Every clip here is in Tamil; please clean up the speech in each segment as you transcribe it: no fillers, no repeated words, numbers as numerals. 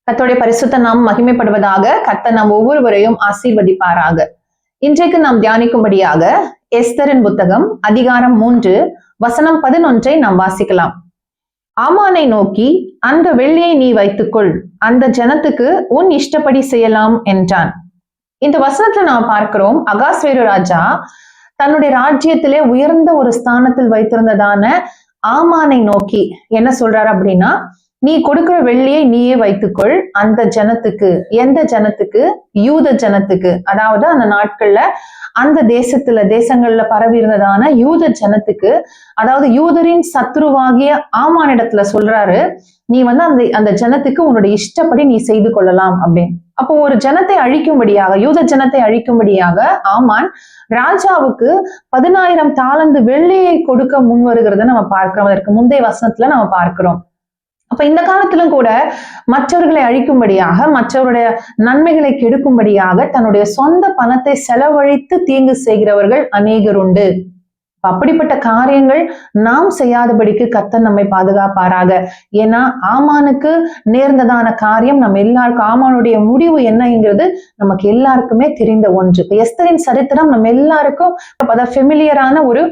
கர்த்தருடைய பரிசுத்த நாமம் மகிமைப்படுவதாக. கர்த்தர் நாம் ஒவ்வொருவரையும் ஆசீர்வதிப்பாராக. இன்றைக்கு நாம் தியானிக்கும்படியாக எஸ்தரின் புத்தகம் அதிகாரம் 3 வசனம் 11 நாம் வாசிக்கலாம். ஆமானை நோக்கி, அந்த வெள்ளியை நீ வைத்துக்கொள், அந்த ஜனத்துக்கு உன் இஷ்டப்படி செய்யலாம் என்றான். இந்த வசனத்துல நாம் பார்க்கிறோம், அகாஸ்வேரு ராஜா தன்னுடைய ராஜ்யத்திலே உயர்ந்த ஒரு ஸ்தானத்தில் வைத்திருந்ததான ஆமானை நோக்கி என்ன சொல்றாரு அப்படின்னா, நீ கொடுக்கிற வெள்ளியை நீயே வைத்துக்கொள், அந்த ஜனத்துக்கு, எந்த ஜனத்துக்கு? யூத ஜனத்துக்கு. அதாவது அந்த நாட்கள்ல அந்த தேசங்கள்ல பரவி இருந்ததான யூத ஜனத்துக்கு, அதாவது யூதரின் சத்ருவாகிய ஆமானிடத்துல சொல்றாரு, நீ அந்த ஜனத்துக்கு உன்னுடைய இஷ்டப்படி நீ செய்து கொள்ளலாம் அப்படின்னு. அப்போ ஒரு ஜனத்தை அழிக்கும்படியாக, யூத ஜனத்தை அழிக்கும்படியாக ஆமான் ராஜாவுக்கு 10,000 தாலந்து வெள்ளியை கொடுக்க முன் வருகிறத நம்ம பார்க்கிறோம். அதற்கு முந்தைய வசனத்துல நம்ம பார்க்கிறோம். அப்ப இந்த காலத்திலும் கூட மற்றவர்களை அழிக்கும்படியாக, மற்றவருடைய நன்மைகளை கெடுக்கும்படியாக தன்னுடைய சொந்த பணத்தை செலவழித்து தீங்கு செய்கிறவர்கள் அநேகர் உண்டு. அப்படிப்பட்ட காரியங்கள் நாம் செய்யாதபடிக்கு கர்த்தர் நம்மை பாதுகாப்பாராக. ஏன்னா ஆமானுக்கு நேர்ந்ததான காரியம் நம்ம எல்லாருக்கும், ஆமானுடைய முடிவு என்னங்கிறது நமக்கு எல்லாருக்குமே தெரிந்த ஒன்று. எஸ்தரின் சரித்திரம் நம்ம எல்லாருக்கும் ஃபெமிலியரான ஒரு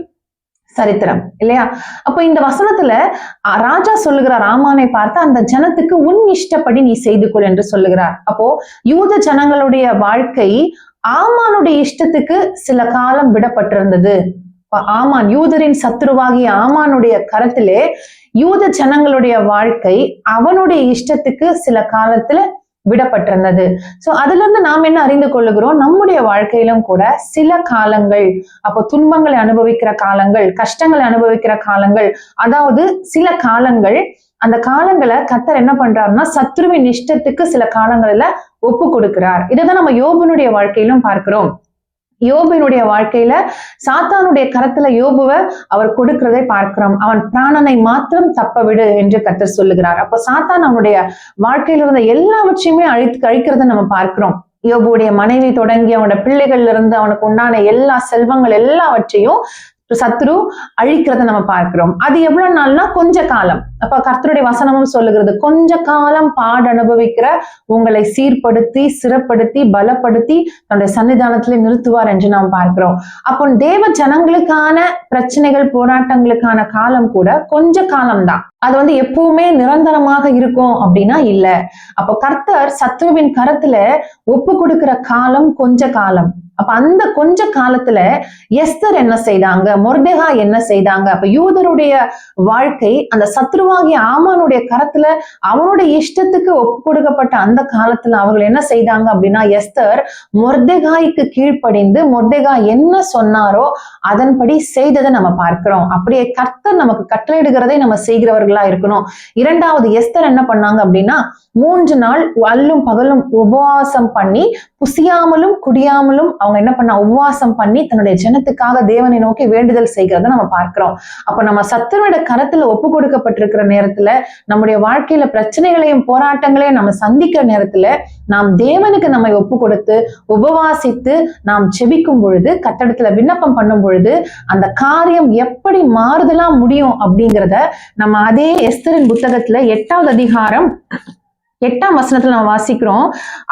சரித்திரம் இல்லையா? அப்போ இந்த வசனத்துல ராஜா சொல்லுகிறார் ஆமானை பார்த்து, அந்த ஜனத்துக்கு உன் இஷ்டப்படி நீ செய்து கொள் என்று சொல்லுகிறார். அப்போ யூத ஜனங்களுடைய வாழ்க்கை ஆமானுடைய இஷ்டத்துக்கு சில காலம் விடப்பட்டிருந்தது. ஆமான், யூதரின் சத்ருவாகிய ஆமானுடைய கரத்திலே யூத ஜனங்களுடைய வாழ்க்கை அவனுடைய இஷ்டத்துக்கு சில காலத்துல விடப்பட்டிருந்தது. சோ அதுல இருந்து நாம் என்ன அறிந்து கொள்ளுகிறோம்? நம்முடைய வாழ்க்கையிலும் கூட சில காலங்கள், அப்போ துன்பங்களை அனுபவிக்கிற காலங்கள், கஷ்டங்களை அனுபவிக்கிற காலங்கள், அதாவது சில காலங்கள், அந்த காலங்களை கர்த்தர் என்ன பண்றாருன்னா சத்ருவின் இஷ்டத்துக்கு சில காலங்கள்ல ஒப்பு கொடுக்கிறார். இதைதான் நம்ம யோபனுடைய வாழ்க்கையிலும் பார்க்கிறோம். யோபுனுடைய வாழ்க்கையில சாத்தானுடைய கரத்துல யோபுவை அவர் கொடுக்கிறதை பார்க்கிறோம். அவன் பிராணனை மாத்திரம் தப்ப விடு என்று கர்த்தர் சொல்லுகிறார். அப்போ சாத்தான் அவனுடைய வாழ்க்கையில இருந்த எல்லாவற்றையுமே அழிக்கிறத நம்ம பார்க்கிறோம். யோபுடைய மனைவி தொடங்கி அவனோட பிள்ளைகள்ல இருந்து அவனுக்கு உண்டான எல்லா செல்வங்கள் எல்லாவற்றையும் சத்ரு அழிக்கிறத நம்ம பார்க்கிறோம். அது எவ்வளவு நாள்னா கொஞ்ச காலம். அப்ப கர்த்தருடைய வசனமும் சொல்லுகிறது, கொஞ்ச காலம் பாடு அனுபவிக்கிற உங்களை சீர்படுத்தி, சிறப்படுத்தி, பலப்படுத்தி தன்னுடைய சன்னிதானத்திலே நிறுத்துவார் என்று நாம் பார்க்கிறோம். அப்போ தேவ ஜனங்களுக்கான பிரச்சனைகள், போராட்டங்களுக்கான காலம் கூட கொஞ்ச காலம்தான். அது எப்பவுமே நிரந்தரமாக இருக்கும் அப்படின்னா இல்ல. அப்போ கர்த்தர் சத்ருவின் கரத்துல ஒப்பு கொடுக்கிற காலம் கொஞ்ச காலம். அப்ப அந்த கொஞ்ச காலத்துல எஸ்தர் என்ன செய்தாங்க, மொர்தெகாய் என்ன செய்தாங்க? அப்ப யூதருடைய வாழ்க்கை அந்த சத்ருவாகிய ஆமானுடைய கரத்துல அவனுடைய இஷ்டத்துக்கு ஒப்பு கொடுக்கப்பட்ட அந்த காலத்துல அவர்கள் என்ன செய்தாங்க அப்படின்னா, எஸ்தர் மொர்தெகாய்க்கு கீழ்ப்படிந்து மொர்தெகாய் என்ன சொன்னாரோ அதன்படி செய்ததை நம்ம பார்க்கிறோம். அப்படியே கர்த்தர் நமக்கு கட்டளையிடுகிறதை நம்ம செய்கிறவர்களா இருக்கணும். இரண்டாவது, எஸ்தர் என்ன பண்ணாங்க அப்படின்னா 3 நாள் அல்லும் பகலும் உபவாசம் பண்ணி, புசியாமலும் குடியாமலும் அவங்க என்ன பண்ண, உபவாசம் பண்ணி தன்னுடைய ஜனத்துக்காக தேவனை நோக்கி வேண்டுதல் செய்கிறத நம்ம பார்க்கிறோம். அப்ப நம்ம சத்துருவோட கரத்துல ஒப்பு கொடுக்கப்பட்டிருக்கிற நேரத்துல, நம்முடைய வாழ்க்கையில பிரச்சனைகளையும் போராட்டங்களையும் நம்ம சந்திக்கிற நேரத்துல நாம் தேவனுக்கு நம்மை ஒப்பு கொடுத்து உபவாசித்து நாம் செபிக்கும் பொழுது, கர்த்தரிடத்துல விண்ணப்பம் பண்ணும் பொழுது அந்த காரியம் எப்படி மாறுதலா முடியும் அப்படிங்கிறத நம்ம அதே எஸ்தரின் புத்தகத்துல 8வது அதிகாரம் 8ஆம் வசனத்துல நம்ம வாசிக்கிறோம்.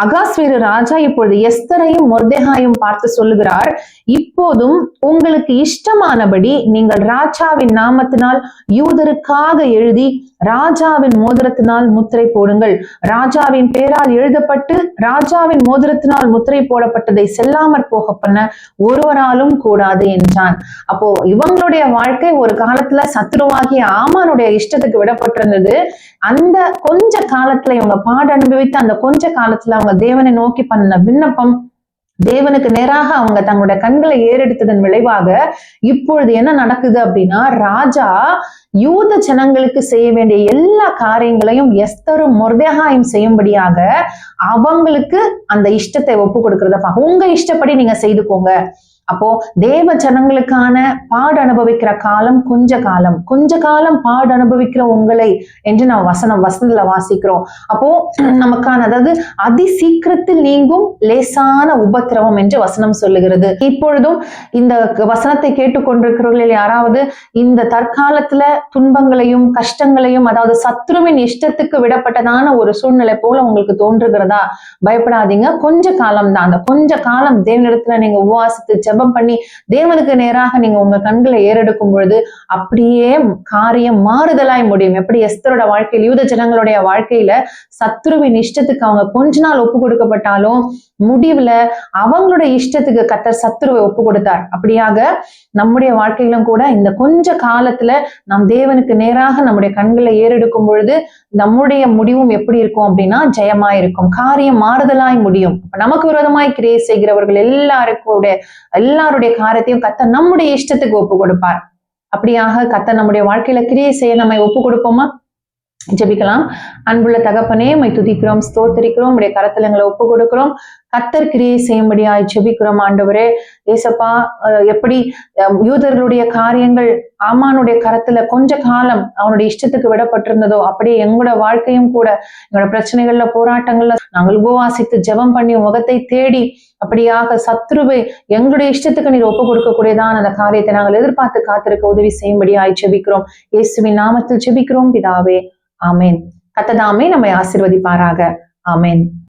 அகாஸ்வேரு ராஜா இப்பொழுது எஸ்தரையும் மொர்தெகாயும் பார்த்து சொல்லுகிறார், இப்போதும் உங்களுக்கு இஷ்டமானபடி நீங்கள் ராஜாவின் நாமத்தினால் யூதருக்காக எழுதி ராஜாவின் மோதிரத்தினால் முத்திரை போடுங்கள். ராஜாவின் பேரால் எழுதப்பட்டு ராஜாவின் மோதிரத்தினால் முத்திரை போடப்பட்டதை செல்லாமற் போக பண்ண ஒருவராலும் கூடாது என்றான். அப்போ இவங்களுடைய வாழ்க்கை ஒரு காலத்துல சத்ருவாகிய ஆமானுடைய இஷ்டத்துக்கு விடப்பட்டிருந்தது. அந்த கொஞ்ச காலத்துல இவங்க பாடு அனுபவித்து அந்த கொஞ்ச காலத்துல அவங்க தேவனை நோக்கி பண்ண விண்ணப்பம், தேவனுக்கு நேராக அவங்க தங்களுடைய கண்களை ஏறெடுத்ததன் விளைவாக இப்பொழுது என்ன நடக்குது அப்படின்னா, ராஜா யூத ஜனங்களுக்கு செய்ய வேண்டிய எல்லா காரியங்களையும் எஸ்தரும் மொர்தெகாயும் செய்யும்படியாக அவங்களுக்கு அந்த இஷ்டத்தை ஒப்பு கொடுக்கிறதப்பா, உங்க இஷ்டப்படி நீங்க செய்துக்கோங்க. அப்போ தேவ ஜனங்களுக்கான பாடு அனுபவிக்கிற காலம் கொஞ்ச காலம் பாடு அனுபவிக்கிற உங்களை என்று நாம் வசனத்துல வாசிக்கிறோம். அப்போ நமக்கான, அதாவது அதி சீக்கிரத்தில் நீங்கும் லேசான உபத்திரவம் என்று வசனம் சொல்லுகிறது. இப்பொழுதும் இந்த வசனத்தை கேட்டுக்கொண்டிருக்கிறவர்கள் யாராவது இந்த தற்காலத்துல துன்பங்களையும் கஷ்டங்களையும், அதாவது சத்ருவின் இஷ்டத்துக்கு விடப்பட்டதான ஒரு சூழ்நிலை போல உங்களுக்கு தோன்றுகிறதா? பயப்படாதீங்க. கொஞ்ச காலம் தான். அந்த கொஞ்ச காலம் தேவனிடத்துல நீங்க உபவாசித்து ஜெபம் பண்ணி தேவனுக்கு நேராக நீங்க உங்க கண்களை ஏறெடுக்கும் பொழுது அப்படியே காரியம் மாறுதலாய் முடியும். எப்படி எஸ்தரோட வாழ்க்கையில், யூத ஜனங்களுடைய வாழ்க்கையில சத்ருவின் இஷ்டத்துக்கு அவங்க கொஞ்ச நாள் ஒப்பு கொடுக்கப்பட்டாலும் முடிவுல அவங்களுடைய இஷ்டத்துக்கு கர்த்தர் சத்ருவை ஒப்பு கொடுத்தார். அப்படியாக நம்முடைய வாழ்க்கையிலும் கூட இந்த கொஞ்ச காலத்துல நாம் தேவனுக்கு நேராக நம்முடைய கண்களை ஏறெடுக்கும் பொழுது நம்முடைய முடிவும் எப்படி இருக்கும் அப்படின்னா ஜெயமாய் இருக்கும், காரியம் மாறுதலாய் முடியும். நமக்கு விரோதமாய் கிரியை செய்கிறவர்கள் எல்லாருடைய காரியத்தையும் கர்த்தர் நம்முடைய இஷ்டத்துக்கு ஒப்பு கொடுப்பார். அப்படியாக கர்த்தர் நம்முடைய வாழ்க்கையில கிரியை செய்ய நம்ம ஒப்பு கொடுப்போமா? ஜெபிக்கலாம். அன்புள்ள தகப்பனே, உம்மை துதிக்கிறோம், ஸ்தோத்திரிக்கிறோம், உடைய கரத்துல எங்களை ஒப்பு கொடுக்கிறோம். கர்த்தர் கிரியை செய்யும்படியாய் ஜெபிக்கிறோம். ஆண்டவரே ஏசப்பா, எப்படி யூதர்களுடைய காரியங்கள் ஆமானுடைய கரத்துல கொஞ்ச காலம் அவனுடைய இஷ்டத்துக்கு விடப்பட்டிருந்ததோ, அப்படியே எங்களோட வாழ்க்கையும் கூட எங்களோட பிரச்சனைகள்ல, போராட்டங்கள்ல நாங்கள் உபவாசித்து ஜெபம் பண்ணி முகத்தை தேடி அப்படியாக சத்ருவை எங்களுடைய இஷ்டத்துக்கு நீர் ஒப்பு கொடுக்கக்கூடியதான் அந்த காரியத்தை நாங்கள் எதிர்பார்த்து காத்திருக்க உதவி செய்யும்படியாய் ஜெபிக்கிறோம். இயேசுவின் நாமத்தில் ஜெபிக்கிறோம் பிதாவே, ஆமேன். கர்த்தர் தாமே நம்மை ஆசீர்வதிப்பாராக. ஆமேன்.